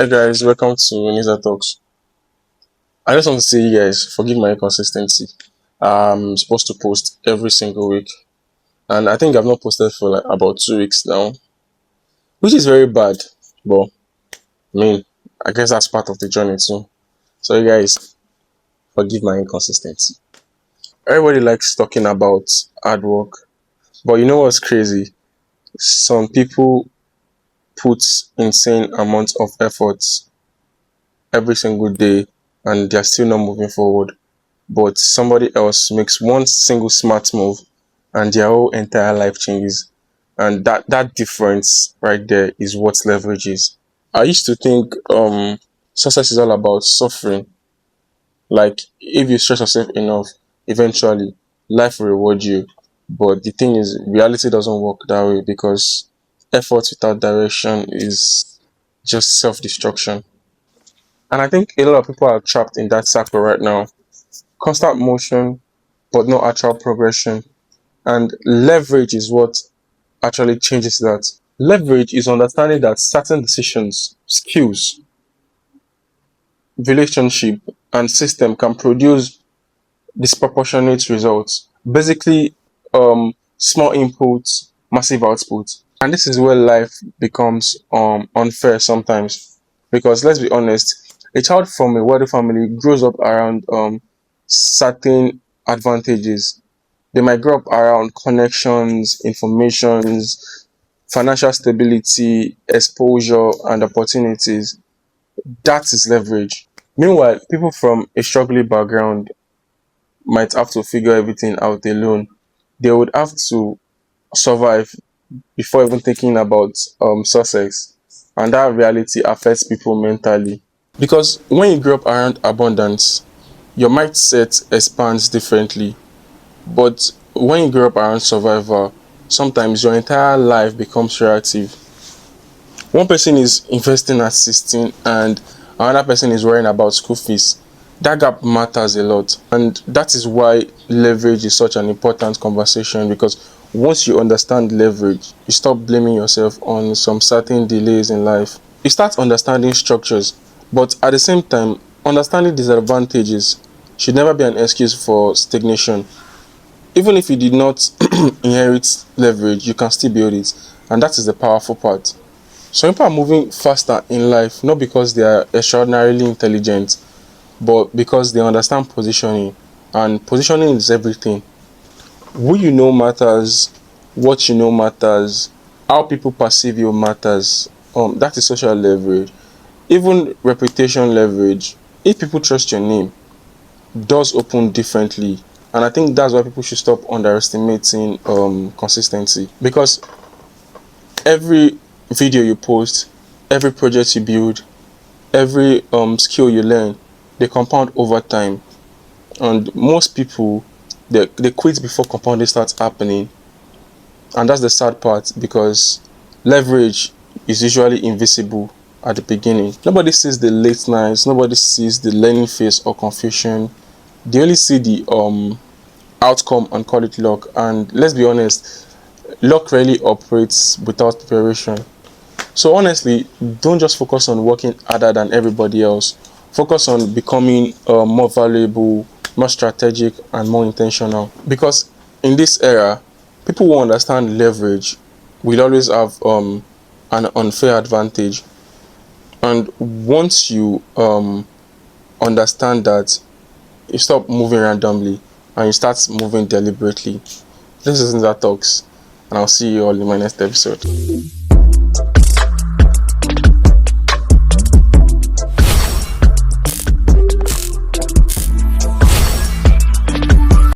Hey guys, welcome to Nisa Talks. I just want to say, you guys, forgive my inconsistency. I'm supposed to post every single week, and I think I've not posted for like about 2 weeks now, which is very bad. But I mean, I guess that's part of the journey too. So, you guys, forgive my inconsistency. Everybody likes talking about hard work, but you know what's crazy? Some people put insane amounts of effort every single day, and they're still not moving forward. But somebody else makes one single smart move and their whole entire life changes. And that difference right there is what leverage is. I used to think success is all about suffering. Like if you stress yourself enough, eventually life will reward you. But the thing is, reality doesn't work that way because effort without direction is just self-destruction. And I think a lot of people are trapped in that cycle right now. Constant motion, but no actual progression. And leverage is what actually changes that. Leverage is understanding that certain decisions, skills, relationship, and system can produce disproportionate results. Basically, small inputs, massive output. And this is where life becomes unfair sometimes. Because let's be honest, a child from a wealthy family grows up around certain advantages. They might grow up around connections, informations, financial stability, exposure, and opportunities. That is leverage. Meanwhile, people from a struggling background might have to figure everything out alone. They would have to survive before even thinking about success. And that reality affects people mentally. Because when you grow up around abundance, your mindset expands differently. But when you grow up around survival, sometimes your entire life becomes reactive. One person is investing at 16 and another person is worrying about school fees. That gap matters a lot. And that is why leverage is such an important conversation because once you understand leverage, you stop blaming yourself on some certain delays in life. You start understanding structures, but at the same time, understanding disadvantages should never be an excuse for stagnation. Even if you did not inherit leverage, you can still build it. And that is the powerful part. Some people are moving faster in life not because they are extraordinarily intelligent, but because they understand positioning. And positioning is everything. Who you know matters, what you know matters, how people perceive you matters. That is social leverage. Even reputation leverage. If people trust your name, doors open differently. And I think that's why people should stop underestimating consistency. Because every video you post, every project you build, every skill you learn, they compound over time. And most people, they quit before compounding starts happening. And that's the sad part because leverage is usually invisible at the beginning. Nobody sees the late nights, nobody sees the learning phase or confusion. They only see the outcome and call it luck. And let's be honest, luck rarely operates without preparation. So honestly, don't just focus on working harder than everybody else. Focus on becoming more valuable, more strategic, and more intentional. Because in this era, people who understand leverage will always have an unfair advantage. And once you understand that, you stop moving randomly and you start moving deliberately. This is Nza Talks, and I'll see you all in my next episode.